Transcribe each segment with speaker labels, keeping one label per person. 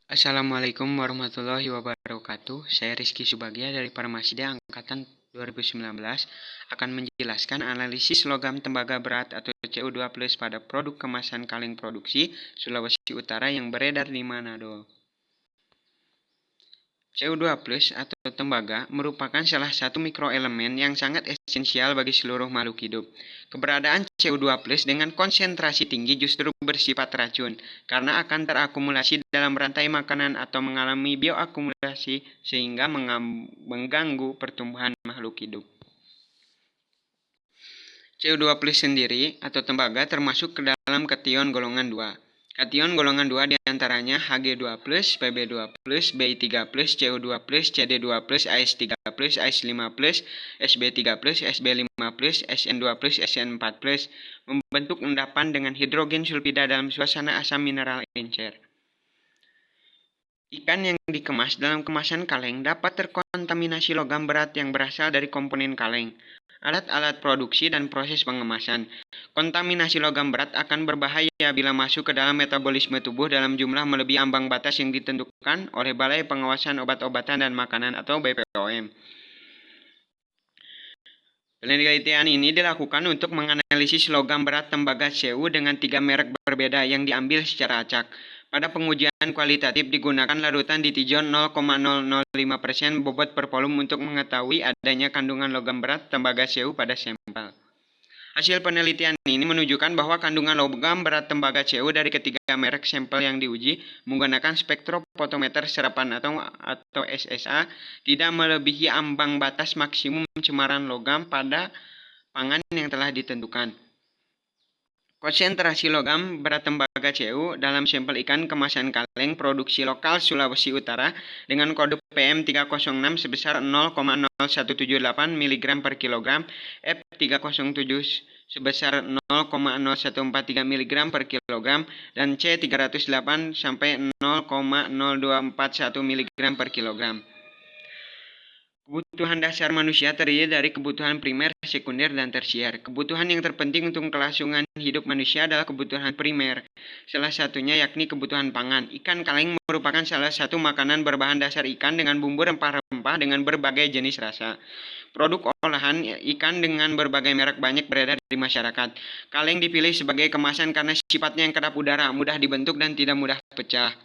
Speaker 1: Assalamualaikum warahmatullahi wabarakatuh. Saya Rizky Subagia dari Parmasida Angkatan 2019 akan menjelaskan analisis logam tembaga berat atau CO2+ pada produk kemasan kaleng produksi Sulawesi Utara yang beredar di Manado. CO2+ atau tembaga merupakan salah satu mikroelemen yang sangat esensial bagi seluruh makhluk hidup. Keberadaan CO2+ dengan konsentrasi tinggi justru bersifat racun, karena akan terakumulasi dalam rantai makanan atau mengalami bioakumulasi sehingga mengganggu pertumbuhan makhluk hidup. CO2+ sendiri atau tembaga termasuk ke dalam kation golongan 2. Kation golongan 2 diantaranya Hg2+, Pb2+, Bi3+, CO2+, CD2+, AS3+, AS5+, Sb3+, Sb5+, Sn2+, Sn4+, membentuk endapan dengan hidrogen sulfida dalam suasana asam mineral encer. Ikan yang dikemas dalam kemasan kaleng dapat terkontaminasi logam berat yang berasal dari komponen kaleng, alat-alat produksi, dan proses pengemasan. Kontaminasi logam berat akan berbahaya bila masuk ke dalam metabolisme tubuh dalam jumlah melebihi ambang batas yang ditentukan oleh Balai Pengawasan Obat-obatan dan Makanan atau BPOM. Penelitian ini dilakukan untuk menganalisis logam berat tembaga CU dengan 3 merek berbeda yang diambil secara acak. Pada pengujian kualitatif digunakan larutan ditijon 0,005% bobot per volume untuk mengetahui adanya kandungan logam berat tembaga CU pada sampel. Hasil penelitian ini menunjukkan bahwa kandungan logam berat tembaga CU dari ketiga merek sampel yang diuji menggunakan spektrofotometer serapan atau SSA tidak melebihi ambang batas maksimum pencemaran logam pada pangan yang telah ditentukan. Konsentrasi logam berat tembaga CU dalam sampel ikan kemasan kaleng produksi lokal Sulawesi Utara dengan kode PM306 sebesar 0,0178 mg per kilogram, F307 sebesar 0,0143 mg per kilogram, dan C308 sampai 0,0241 mg per kilogram. Kebutuhan dasar manusia terdiri dari kebutuhan primer, sekunder, dan tersier. Kebutuhan yang terpenting untuk kelangsungan hidup manusia adalah kebutuhan primer. Salah satunya yakni kebutuhan pangan. Ikan kaleng merupakan salah satu makanan berbahan dasar ikan dengan bumbu rempah-rempah dengan berbagai jenis rasa. Produk olahan ikan dengan berbagai merek banyak beredar di masyarakat. Kaleng dipilih sebagai kemasan karena sifatnya yang kedap udara, mudah dibentuk, dan tidak mudah pecah.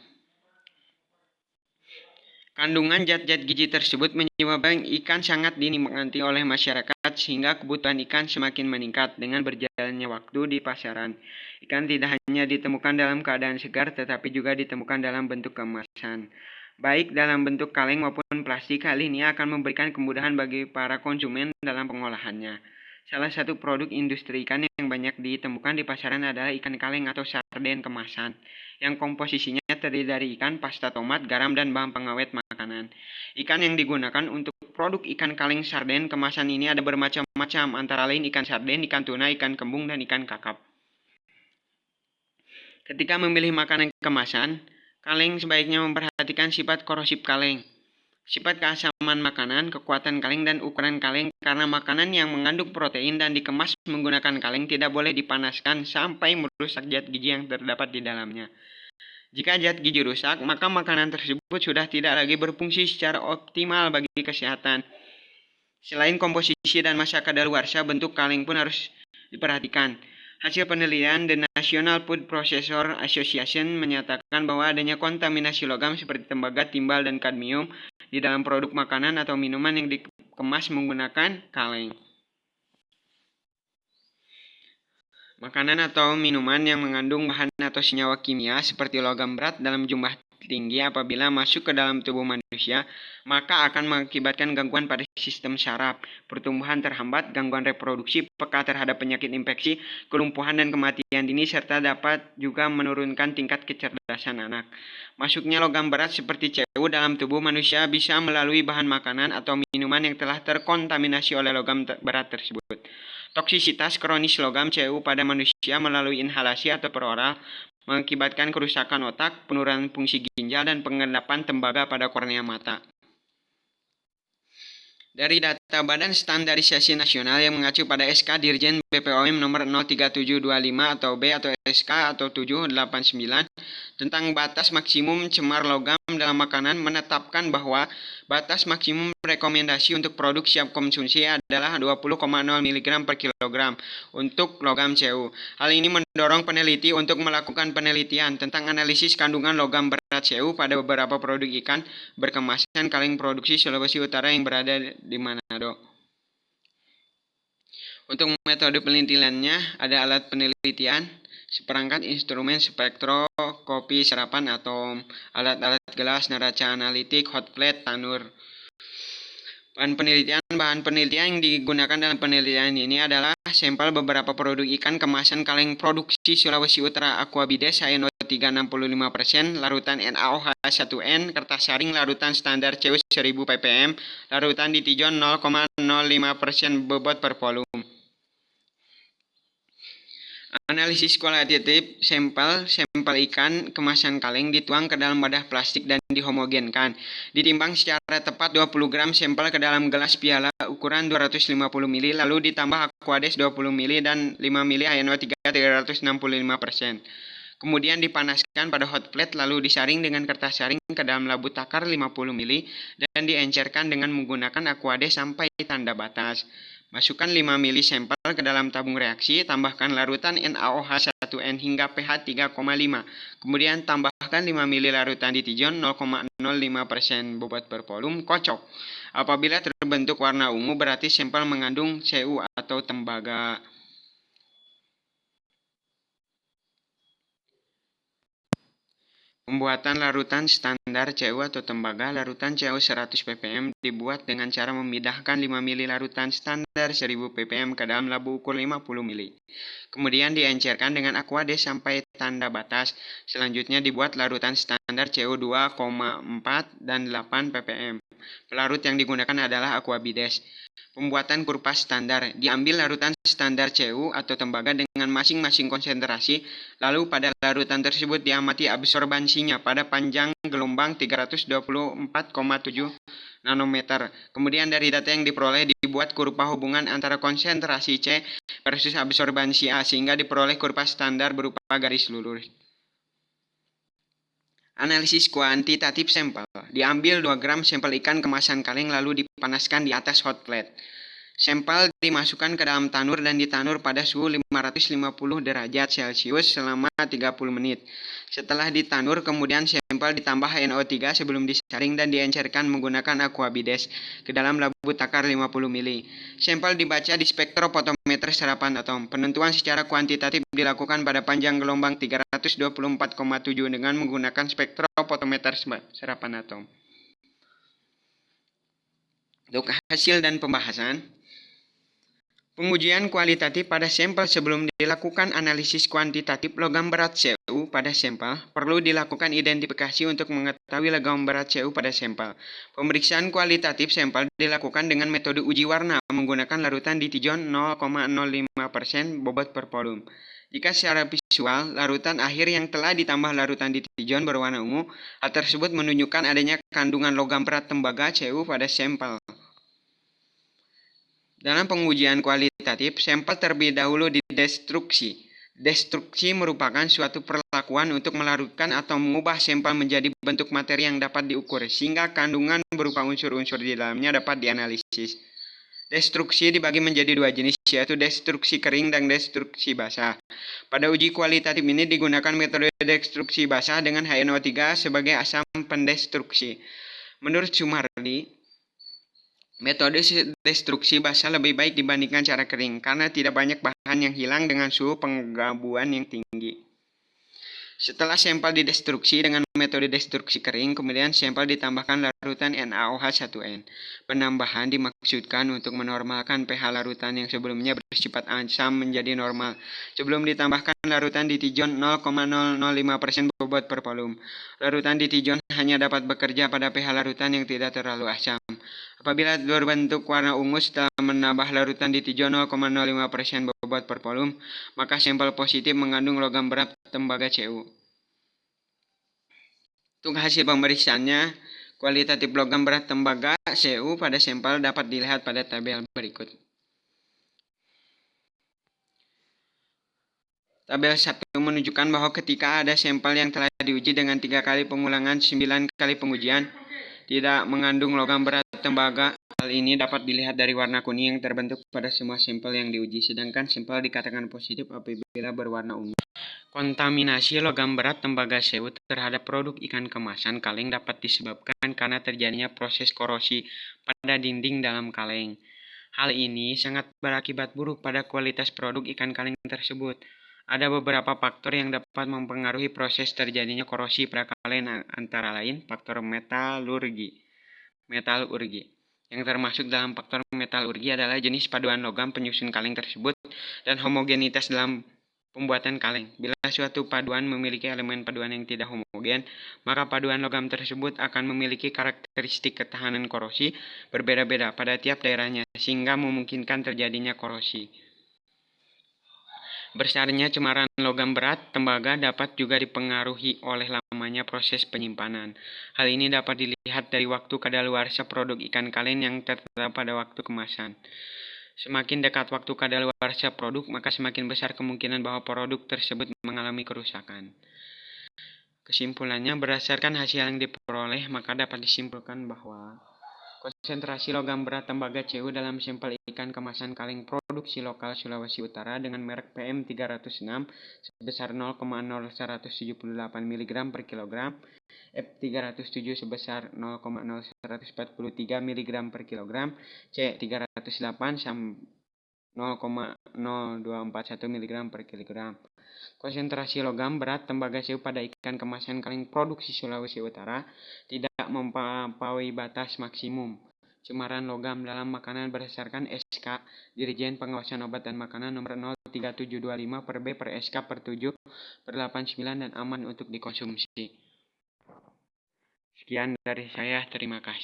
Speaker 1: Kandungan zat-zat gizi tersebut menyebabkan ikan sangat dinikmati oleh masyarakat sehingga kebutuhan ikan semakin meningkat dengan berjalannya waktu di pasaran. Ikan tidak hanya ditemukan dalam keadaan segar tetapi juga ditemukan dalam bentuk kemasan. Baik dalam bentuk kaleng maupun plastik, hal ini akan memberikan kemudahan bagi para konsumen dalam pengolahannya. Salah satu produk industri ikan yang banyak ditemukan di pasaran adalah ikan kaleng atau sarden kemasan, yang komposisinya terdiri dari ikan, pasta tomat, garam, dan bahan pengawet makanan. Ikan yang digunakan untuk produk ikan kaleng sarden kemasan ini ada bermacam-macam, antara lain ikan sarden, ikan tuna, ikan kembung, dan ikan kakap. Ketika memilih makanan kemasan, kaleng sebaiknya memperhatikan sifat korosif kaleng, sifat keasaman makanan, kekuatan kaleng, dan ukuran kaleng karena makanan yang mengandung protein dan dikemas menggunakan kaleng tidak boleh dipanaskan sampai merusak zat gizi yang terdapat di dalamnya. Jika zat gizi rusak, maka makanan tersebut sudah tidak lagi berfungsi secara optimal bagi kesehatan. Selain komposisi dan masa kadaluarsa, bentuk kaleng pun harus diperhatikan. Hasil penelitian The National Food Processor Association menyatakan bahwa adanya kontaminasi logam seperti tembaga, timbal, dan kadmium di dalam produk makanan atau minuman yang dikemas menggunakan kaleng. Makanan atau minuman yang mengandung bahan atau senyawa kimia seperti logam berat dalam jumlah tinggi apabila masuk ke dalam tubuh manusia, maka akan mengakibatkan gangguan pada sistem saraf, pertumbuhan terhambat, gangguan reproduksi, peka terhadap penyakit infeksi, kelumpuhan, dan kematian dini, serta dapat juga menurunkan tingkat kecerdasan anak. Masuknya logam berat seperti CU dalam tubuh manusia bisa melalui bahan makanan atau minuman yang telah terkontaminasi oleh logam berat tersebut. Toksisitas kronis logam CU pada manusia melalui inhalasi atau peroral mengakibatkan kerusakan otak, penurunan fungsi ginjal, dan pengendapan tembaga pada kornea mata. Dari data Badan Standarisasi Nasional yang mengacu pada SK Dirjen BPOM nomor 03725 atau B atau SK atau 789 tentang batas maksimum cemar logam dalam makanan menetapkan bahwa batas maksimum rekomendasi untuk produk siap konsumsi adalah 20,0 mg per kilogram untuk logam Cu. Hal ini mendorong peneliti untuk melakukan penelitian tentang analisis kandungan logam berat Cu pada beberapa produk ikan berkemasan kaleng produksi Sulawesi Utara yang berada di Manado. Untuk metode penelitiannya ada alat penelitian, seperangkat instrumen spektroskopi serapan atom, alat-alat gelas, neraca analitik, hot plate, tanur. Bahan penelitian yang digunakan dalam penelitian ini adalah sampel beberapa produk ikan kemasan kaleng produksi Sulawesi Utara Aquabides HNO3 65%, larutan NaOH1N, kertas saring larutan standar Cu 1000 ppm, larutan ditijon 0,05% bobot per volume. Analisis kualitatif sampel ikan kemasan kaleng dituang ke dalam wadah plastik dan dihomogenkan. Ditimbang secara tepat 20 gram sampel ke dalam gelas piala ukuran 250 ml lalu ditambah Aquades 20 ml dan 5 ml HNO3 365%. Kemudian dipanaskan pada hot plate lalu disaring dengan kertas saring ke dalam labu takar 50 ml dan diencerkan dengan menggunakan Aquades sampai tanda batas. Masukkan 5 ml sampel ke dalam tabung reaksi, tambahkan larutan NaOH1N hingga pH 3,5. Kemudian tambahkan 5 ml larutan ditijon 0,05% bobot per volume, kocok. Apabila terbentuk warna ungu berarti sampel mengandung Cu atau tembaga. Pembuatan larutan standar Cu atau tembaga. Larutan Cu 100 ppm dibuat dengan cara memindahkan 5 ml larutan standar 1000 ppm ke dalam labu ukur 50 ml. Kemudian diencerkan dengan Aquades sampai tanda batas. Selanjutnya dibuat larutan standar Cu 2,4 dan 8 ppm. Pelarut yang digunakan adalah Aquabides. Pembuatan kurva standar. Diambil larutan standar Cu atau tembaga dengan masing-masing konsentrasi, lalu pada larutan tersebut diamati absorbansinya pada panjang gelombang 324,7 nanometer. Kemudian dari data yang diperoleh dibuat kurva hubungan antara konsentrasi C versus absorbansi A sehingga diperoleh kurva standar berupa garis lurus. Analisis kuantitatif sampel. Diambil 2 gram sampel ikan kemasan kaleng lalu dipanaskan di atas hot plate. Sampel dimasukkan ke dalam tanur dan ditanur pada suhu 550 derajat Celcius selama 30 menit. Setelah ditanur, kemudian sampel ditambah NO3 sebelum disaring dan diencerkan menggunakan Aquabides ke dalam labu takar 50 ml. Sampel dibaca di spektrofotometer serapan atom. Penentuan secara kuantitatif dilakukan pada panjang gelombang 324,7 dengan menggunakan spektrofotometer serapan atom. Untuk hasil dan pembahasan, pengujian kualitatif pada sampel sebelum dilakukan analisis kuantitatif logam berat Cu pada sampel, perlu dilakukan identifikasi untuk mengetahui logam berat Cu pada sampel. Pemeriksaan kualitatif sampel dilakukan dengan metode uji warna menggunakan larutan ditijon 0,05% bobot per volume. Jika secara visual, larutan akhir yang telah ditambah larutan ditijon berwarna ungu, hal tersebut menunjukkan adanya kandungan logam berat tembaga Cu pada sampel. Dalam pengujian kualitatif, sampel terlebih dahulu didestruksi. Destruksi merupakan suatu perlakuan untuk melarutkan atau mengubah sampel menjadi bentuk materi yang dapat diukur, sehingga kandungan berupa unsur-unsur di dalamnya dapat dianalisis. Destruksi dibagi menjadi 2 jenis, yaitu destruksi kering dan destruksi basah. Pada uji kualitatif ini digunakan metode destruksi basah dengan HNO3 sebagai asam pendestruksi. Menurut Sumardi, metode destruksi basah lebih baik dibandingkan cara kering karena tidak banyak bahan yang hilang dengan suhu penggabungan yang tinggi. Setelah sampel didestruksi dengan metode destruksi kering, kemudian sampel ditambahkan larutan NaOH1N. Penambahan dimaksudkan untuk menormalkan pH larutan yang sebelumnya bersifat asam menjadi normal. Sebelum ditambahkan larutan ditijon 0,005% bobot per volume. Larutan ditijon hanya dapat bekerja pada pH larutan yang tidak terlalu asam. Apabila berbentuk warna ungu setelah menambah larutan ditijon 0,05% bobot per volume, maka sampel positif mengandung logam berat tembaga Cu. Untuk hasil pemeriksaannya, kualitatif logam berat tembaga Cu pada sampel dapat dilihat pada tabel berikut. Tabel 1 menunjukkan bahwa ketika ada sampel yang telah diuji dengan 3 kali pengulangan 9 kali pengujian tidak mengandung logam berat tembaga. Hal ini dapat dilihat dari warna kuning yang terbentuk pada semua sampel yang diuji, sedangkan sampel dikatakan positif apabila berwarna ungu. Kontaminasi logam berat tembaga Cu terhadap produk ikan kemasan kaleng dapat disebabkan karena terjadinya proses korosi pada dinding dalam kaleng. Hal ini sangat berakibat buruk pada kualitas produk ikan kaleng tersebut. Ada beberapa faktor yang dapat mempengaruhi proses terjadinya korosi pada kaleng, antara lain faktor metalurgi. Yang termasuk dalam faktor metalurgi adalah jenis paduan logam penyusun kaleng tersebut dan homogenitas dalam pembuatan kaleng. Bila suatu paduan memiliki elemen paduan yang tidak homogen, maka paduan logam tersebut akan memiliki karakteristik ketahanan korosi berbeda-beda pada tiap daerahnya, sehingga memungkinkan terjadinya korosi. Besarnya cemaran logam berat tembaga dapat juga dipengaruhi oleh lamanya proses penyimpanan. Hal ini dapat dilihat dari waktu kadaluarsa produk ikan kaleng yang tertera pada waktu kemasan. Semakin dekat waktu kadaluarsa produk, maka semakin besar kemungkinan bahwa produk tersebut mengalami kerusakan. Kesimpulannya, berdasarkan hasil yang diperoleh, maka dapat disimpulkan bahwa konsentrasi logam berat tembaga Cu dalam sampel ikan kemasan kaleng produksi lokal Sulawesi Utara dengan merek PM306 sebesar 0,0178 mg per kilogram, F307 sebesar 0,0143 mg per kilogram, C308 0,0241 mg per kilogram. Konsentrasi logam berat tembaga Cu pada ikan kemasan kaleng produksi Sulawesi Utara tidak melampaui batas maksimum cemaran logam dalam makanan berdasarkan SK Dirjen Pengawasan Obat dan Makanan nomor 03725 per B per SK per 7 per 89 dan aman untuk dikonsumsi. Sekian dari saya, terima kasih.